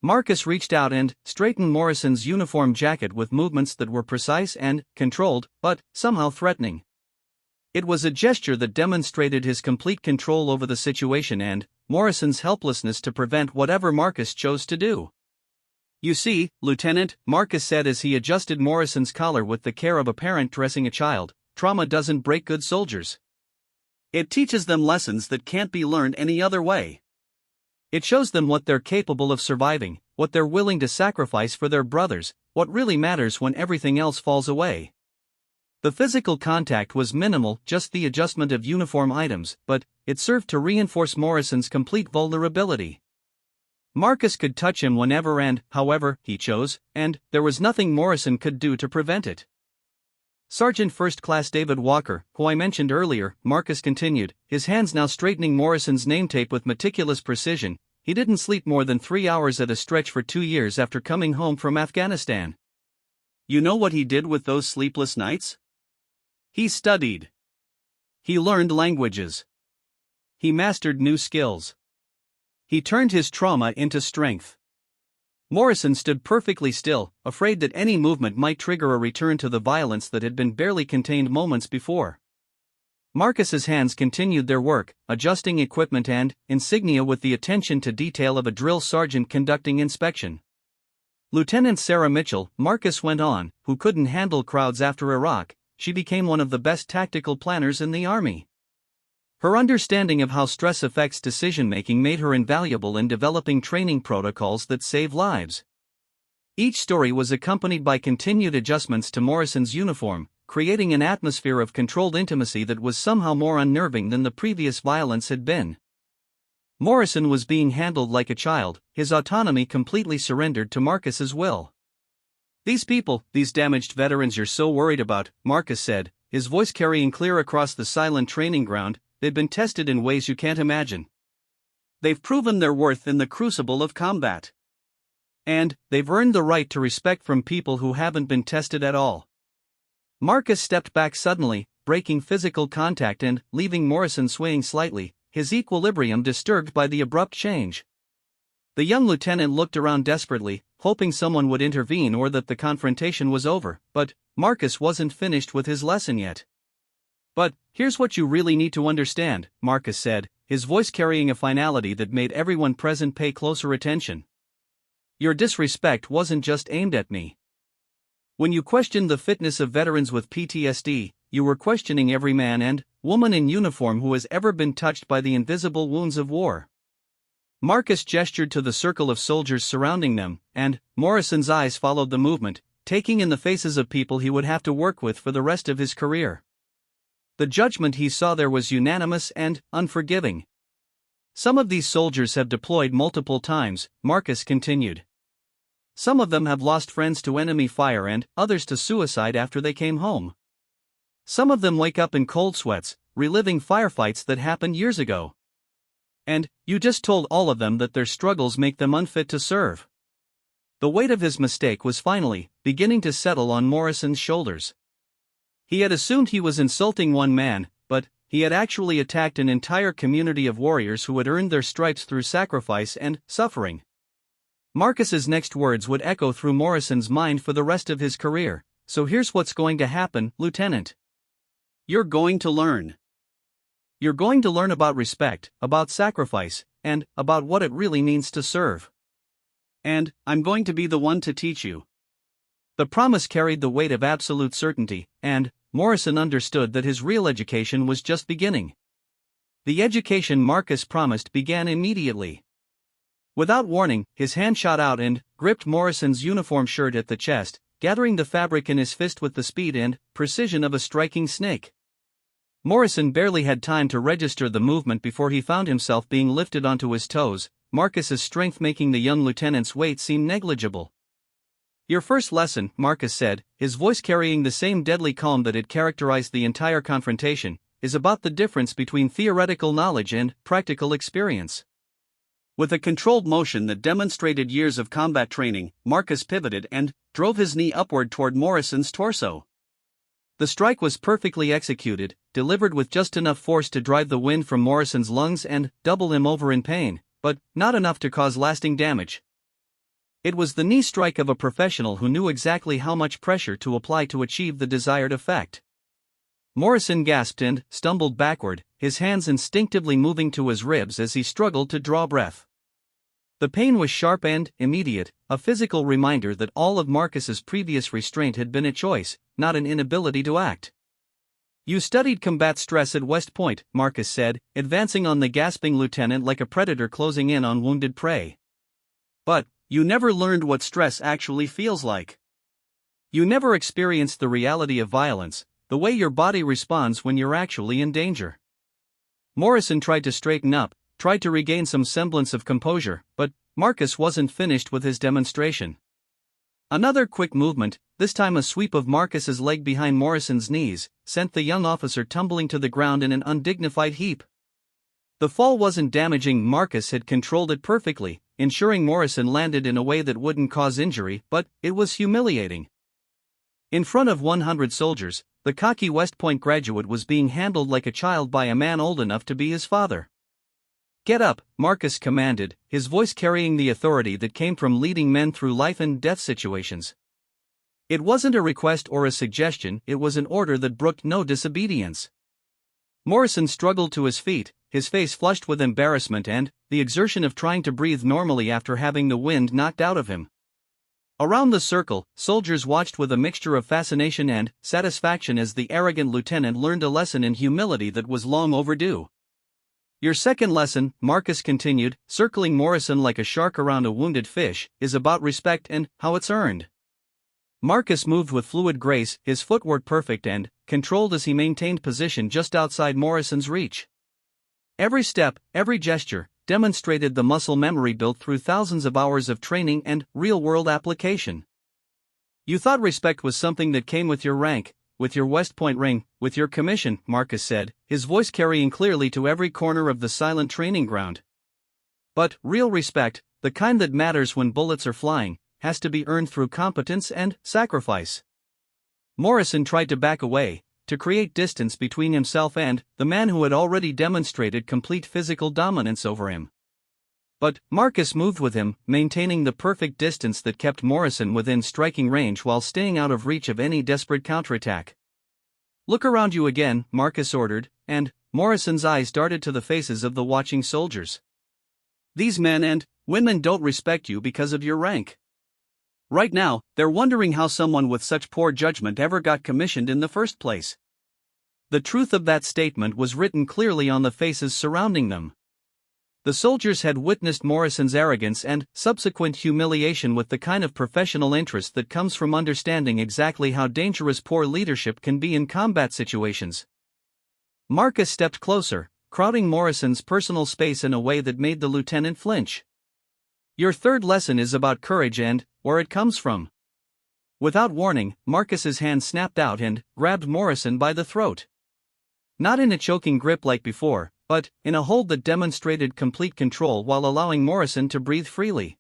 Marcus reached out and straightened Morrison's uniform jacket with movements that were precise and controlled, but somehow threatening. It was a gesture that demonstrated his complete control over the situation and Morrison's helplessness to prevent whatever Marcus chose to do. "You see, Lieutenant," Marcus said as he adjusted Morrison's collar with the care of a parent dressing a child, "trauma doesn't break good soldiers. It teaches them lessons that can't be learned any other way. It shows them what they're capable of surviving, what they're willing to sacrifice for their brothers, what really matters when everything else falls away." The physical contact was minimal, just the adjustment of uniform items, but it served to reinforce Morrison's complete vulnerability. Marcus could touch him whenever and however he chose, and there was nothing Morrison could do to prevent it. "Sergeant First Class David Walker, who I mentioned earlier," Marcus continued, his hands now straightening Morrison's name tape with meticulous precision, he didn't sleep more than 3 hours at a stretch for 2 years after coming home from Afghanistan. You know what he did with those sleepless nights? He studied. He learned languages. He mastered new skills. He turned his trauma into strength. Morrison stood perfectly still, afraid that any movement might trigger a return to the violence that had been barely contained moments before. Marcus's hands continued their work, adjusting equipment and insignia with the attention to detail of a drill sergeant conducting inspection. Lieutenant Sarah Mitchell, Marcus went on, who couldn't handle crowds after Iraq, she became one of the best tactical planners in the Army. Her understanding of how stress affects decision-making made her invaluable in developing training protocols that save lives. Each story was accompanied by continued adjustments to Morrison's uniform, creating an atmosphere of controlled intimacy that was somehow more unnerving than the previous violence had been. Morrison was being handled like a child, his autonomy completely surrendered to Marcus's will. "These people, these damaged veterans you're so worried about," Marcus said, his voice carrying clear across the silent training ground, "they've been tested in ways you can't imagine. They've proven their worth in the crucible of combat. And they've earned the right to respect from people who haven't been tested at all." Marcus stepped back suddenly, breaking physical contact and leaving Morrison swaying slightly, his equilibrium disturbed by the abrupt change. The young lieutenant looked around desperately, hoping someone would intervene or that the confrontation was over, but Marcus wasn't finished with his lesson yet. "But here's what you really need to understand," Marcus said, his voice carrying a finality that made everyone present pay closer attention. "Your disrespect wasn't just aimed at me. When you questioned the fitness of veterans with PTSD, you were questioning every man and woman in uniform who has ever been touched by the invisible wounds of war." Marcus gestured to the circle of soldiers surrounding them, and Morrison's eyes followed the movement, taking in the faces of people he would have to work with for the rest of his career. The judgment he saw there was unanimous and unforgiving. "Some of these soldiers have deployed multiple times," Marcus continued. "Some of them have lost friends to enemy fire and others to suicide after they came home. Some of them wake up in cold sweats, reliving firefights that happened years ago. And you just told all of them that their struggles make them unfit to serve." The weight of his mistake was finally beginning to settle on Morrison's shoulders. He had assumed he was insulting one man, but he had actually attacked an entire community of warriors who had earned their stripes through sacrifice and suffering. Marcus's next words would echo through Morrison's mind for the rest of his career. "So here's what's going to happen, Lieutenant. You're going to learn. You're going to learn about respect, about sacrifice, and about what it really means to serve. And I'm going to be the one to teach you." The promise carried the weight of absolute certainty, and Morrison understood that his real education was just beginning. The education Marcus promised began immediately. Without warning, his hand shot out and gripped Morrison's uniform shirt at the chest, gathering the fabric in his fist with the speed and precision of a striking snake. Morrison barely had time to register the movement before he found himself being lifted onto his toes, Marcus's strength making the young lieutenant's weight seem negligible. "Your first lesson," Marcus said, his voice carrying the same deadly calm that had characterized the entire confrontation, "is about the difference between theoretical knowledge and practical experience." With a controlled motion that demonstrated years of combat training, Marcus pivoted and drove his knee upward toward Morrison's torso. The strike was perfectly executed, delivered with just enough force to drive the wind from Morrison's lungs and double him over in pain, but not enough to cause lasting damage. It was the knee strike of a professional who knew exactly how much pressure to apply to achieve the desired effect. Morrison gasped and stumbled backward, his hands instinctively moving to his ribs as he struggled to draw breath. The pain was sharp and immediate, a physical reminder that all of Marcus's previous restraint had been a choice, not an inability to act. "You studied combat stress at West Point," Marcus said, advancing on the gasping lieutenant like a predator closing in on wounded prey. "But you never learned what stress actually feels like. You never experienced the reality of violence, the way your body responds when you're actually in danger." Morrison tried to straighten up, tried to regain some semblance of composure, but Marcus wasn't finished with his demonstration. Another quick movement, this time a sweep of Marcus's leg behind Morrison's knees, sent the young officer tumbling to the ground in an undignified heap. The fall wasn't damaging. Marcus had controlled it perfectly, ensuring Morrison landed in a way that wouldn't cause injury, but it was humiliating. In front of 100 soldiers, the cocky West Point graduate was being handled like a child by a man old enough to be his father. "Get up," Marcus commanded, his voice carrying the authority that came from leading men through life and death situations. It wasn't a request or a suggestion, it was an order that brooked no disobedience. Morrison struggled to his feet, his face flushed with embarrassment and the exertion of trying to breathe normally after having the wind knocked out of him. Around the circle, soldiers watched with a mixture of fascination and satisfaction as the arrogant lieutenant learned a lesson in humility that was long overdue. "Your second lesson," Marcus continued, circling Morrison like a shark around a wounded fish, "is about respect and how it's earned." Marcus moved with fluid grace, his footwork perfect and controlled as he maintained position just outside Morrison's reach. Every step, every gesture, demonstrated the muscle memory built through thousands of hours of training and real-world application. "You thought respect was something that came with your rank, with your West Point ring, with your commission," Marcus said, his voice carrying clearly to every corner of the silent training ground. "But real respect, the kind that matters when bullets are flying, has to be earned through competence and sacrifice." Morrison tried to back away, to create distance between himself and the man who had already demonstrated complete physical dominance over him. But Marcus moved with him, maintaining the perfect distance that kept Morrison within striking range while staying out of reach of any desperate counterattack. "Look around you again," Marcus ordered, and Morrison's eyes darted to the faces of the watching soldiers. "These men and women don't respect you because of your rank. Right now, they're wondering how someone with such poor judgment ever got commissioned in the first place." The truth of that statement was written clearly on the faces surrounding them. The soldiers had witnessed Morrison's arrogance and subsequent humiliation with the kind of professional interest that comes from understanding exactly how dangerous poor leadership can be in combat situations. Marcus stepped closer, crowding Morrison's personal space in a way that made the lieutenant flinch. "Your third lesson is about courage and where it comes from." Without warning, Marcus's hand snapped out and grabbed Morrison by the throat. Not in a choking grip like before, but in a hold that demonstrated complete control while allowing Morrison to breathe freely.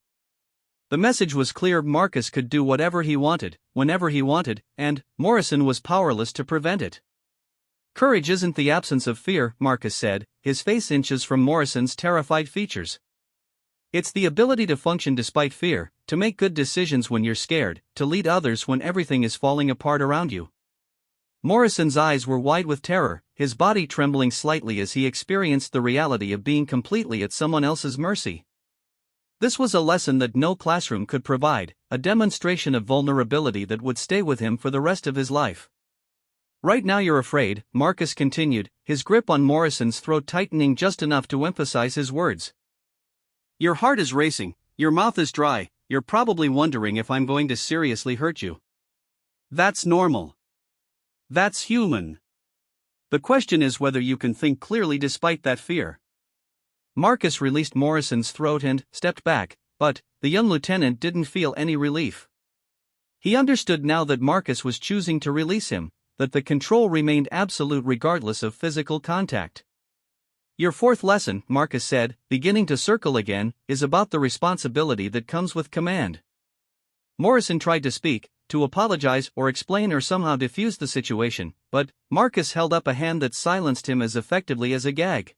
The message was clear: Marcus could do whatever he wanted, whenever he wanted, and Morrison was powerless to prevent it. "Courage isn't the absence of fear," Marcus said, his face inches from Morrison's terrified features. "It's the ability to function despite fear, to make good decisions when you're scared, to lead others when everything is falling apart around you." Morrison's eyes were wide with terror, his body trembling slightly as he experienced the reality of being completely at someone else's mercy. This was a lesson that no classroom could provide, a demonstration of vulnerability that would stay with him for the rest of his life. "Right now you're afraid," Marcus continued, his grip on Morrison's throat tightening just enough to emphasize his words. "Your heart is racing, your mouth is dry, you're probably wondering if I'm going to seriously hurt you. That's normal. That's human. The question is whether you can think clearly despite that fear." Marcus released Morrison's throat and stepped back, but the young lieutenant didn't feel any relief. He understood now that Marcus was choosing to release him, that the control remained absolute regardless of physical contact. "Your fourth lesson," Marcus said, beginning to circle again, "is about the responsibility that comes with command." Morrison tried to speak, to apologize or explain or somehow diffuse the situation, but Marcus held up a hand that silenced him as effectively as a gag.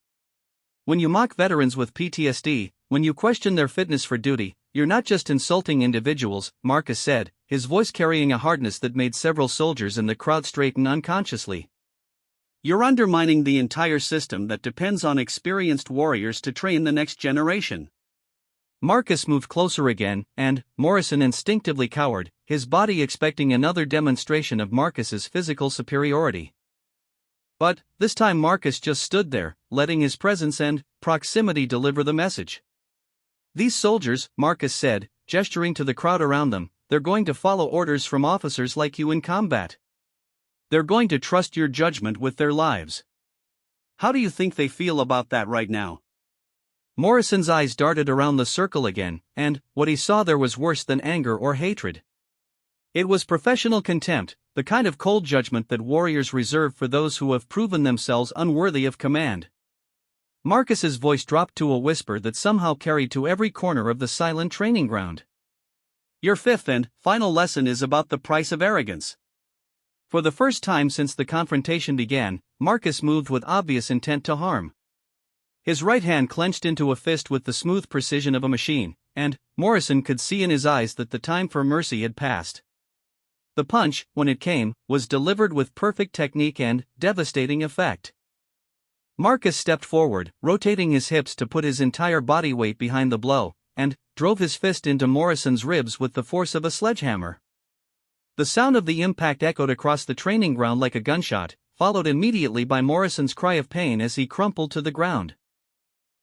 "When you mock veterans with PTSD, when you question their fitness for duty, you're not just insulting individuals," Marcus said, his voice carrying a hardness that made several soldiers in the crowd straighten unconsciously. "You're undermining the entire system that depends on experienced warriors to train the next generation." Marcus moved closer again, and Morrison instinctively cowered, his body expecting another demonstration of Marcus's physical superiority. But this time Marcus just stood there, letting his presence and proximity deliver the message. "These soldiers," Marcus said, gesturing to the crowd around them, "they're going to follow orders from officers like you in combat. They're going to trust your judgment with their lives. How do you think they feel about that right now?" Morrison's eyes darted around the circle again, and what he saw there was worse than anger or hatred. It was professional contempt, the kind of cold judgment that warriors reserve for those who have proven themselves unworthy of command. Marcus's voice dropped to a whisper that somehow carried to every corner of the silent training ground. Your fifth and final lesson is about the price of arrogance. For the first time since the confrontation began, Marcus moved with obvious intent to harm. His right hand clenched into a fist with the smooth precision of a machine, and Morrison could see in his eyes that the time for mercy had passed. The punch, when it came, was delivered with perfect technique and devastating effect. Marcus stepped forward, rotating his hips to put his entire body weight behind the blow, and drove his fist into Morrison's ribs with the force of a sledgehammer. The sound of the impact echoed across the training ground like a gunshot, followed immediately by Morrison's cry of pain as he crumpled to the ground.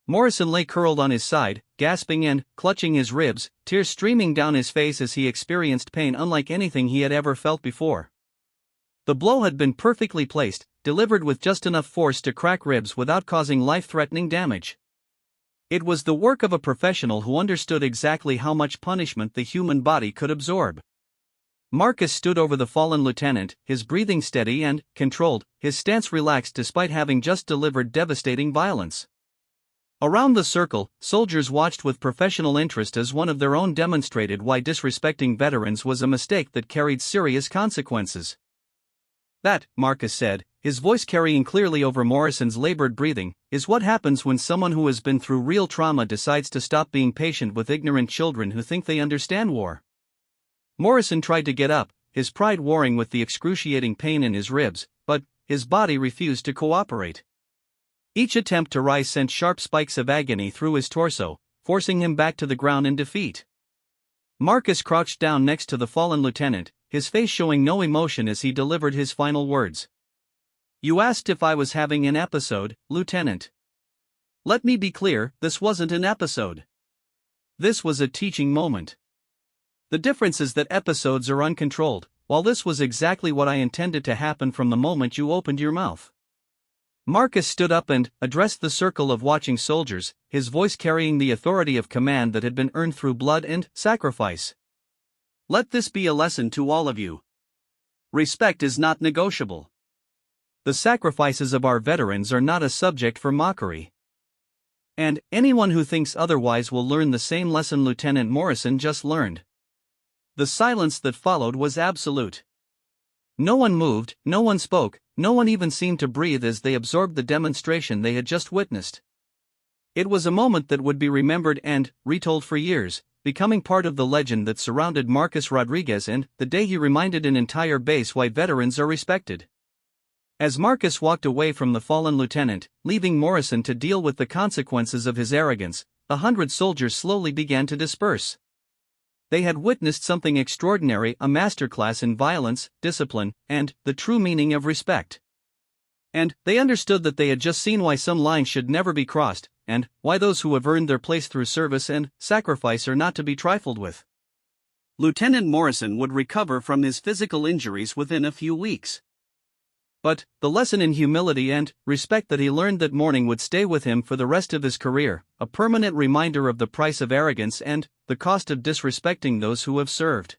Morrison lay curled on his side, gasping and clutching his ribs, tears streaming down his face as he experienced pain unlike anything he had ever felt before. The blow had been perfectly placed, delivered with just enough force to crack ribs without causing life-threatening damage. It was the work of a professional who understood exactly how much punishment the human body could absorb. Marcus stood over the fallen lieutenant, his breathing steady and controlled, his stance relaxed despite having just delivered devastating violence. Around the circle, soldiers watched with professional interest as one of their own demonstrated why disrespecting veterans was a mistake that carried serious consequences. That, Marcus said, his voice carrying clearly over Morrison's labored breathing, is what happens when someone who has been through real trauma decides to stop being patient with ignorant children who think they understand war. Morrison tried to get up, his pride warring with the excruciating pain in his ribs, but his body refused to cooperate. Each attempt to rise sent sharp spikes of agony through his torso, forcing him back to the ground in defeat. Marcus crouched down next to the fallen lieutenant, his face showing no emotion as he delivered his final words. You asked if I was having an episode, Lieutenant. Let me be clear, this wasn't an episode. This was a teaching moment. The difference is that episodes are uncontrolled, while this was exactly what I intended to happen from the moment you opened your mouth. Marcus stood up and addressed the circle of watching soldiers, his voice carrying the authority of command that had been earned through blood and sacrifice. Let this be a lesson to all of you. Respect is not negotiable. The sacrifices of our veterans are not a subject for mockery. And anyone who thinks otherwise will learn the same lesson Lieutenant Morrison just learned. The silence that followed was absolute. No one moved, no one spoke, no one even seemed to breathe as they absorbed the demonstration they had just witnessed. It was a moment that would be remembered and retold for years, becoming part of the legend that surrounded Marcus Rodriguez and the day he reminded an entire base why veterans are respected. As Marcus walked away from the fallen lieutenant, leaving Morrison to deal with the consequences of his arrogance, 100 soldiers slowly began to disperse. They had witnessed something extraordinary, a masterclass in violence, discipline, and the true meaning of respect. And they understood that they had just seen why some lines should never be crossed, and why those who have earned their place through service and sacrifice are not to be trifled with. Lieutenant Morrison would recover from his physical injuries within a few weeks. But the lesson in humility and respect that he learned that morning would stay with him for the rest of his career, a permanent reminder of the price of arrogance and the cost of disrespecting those who have served.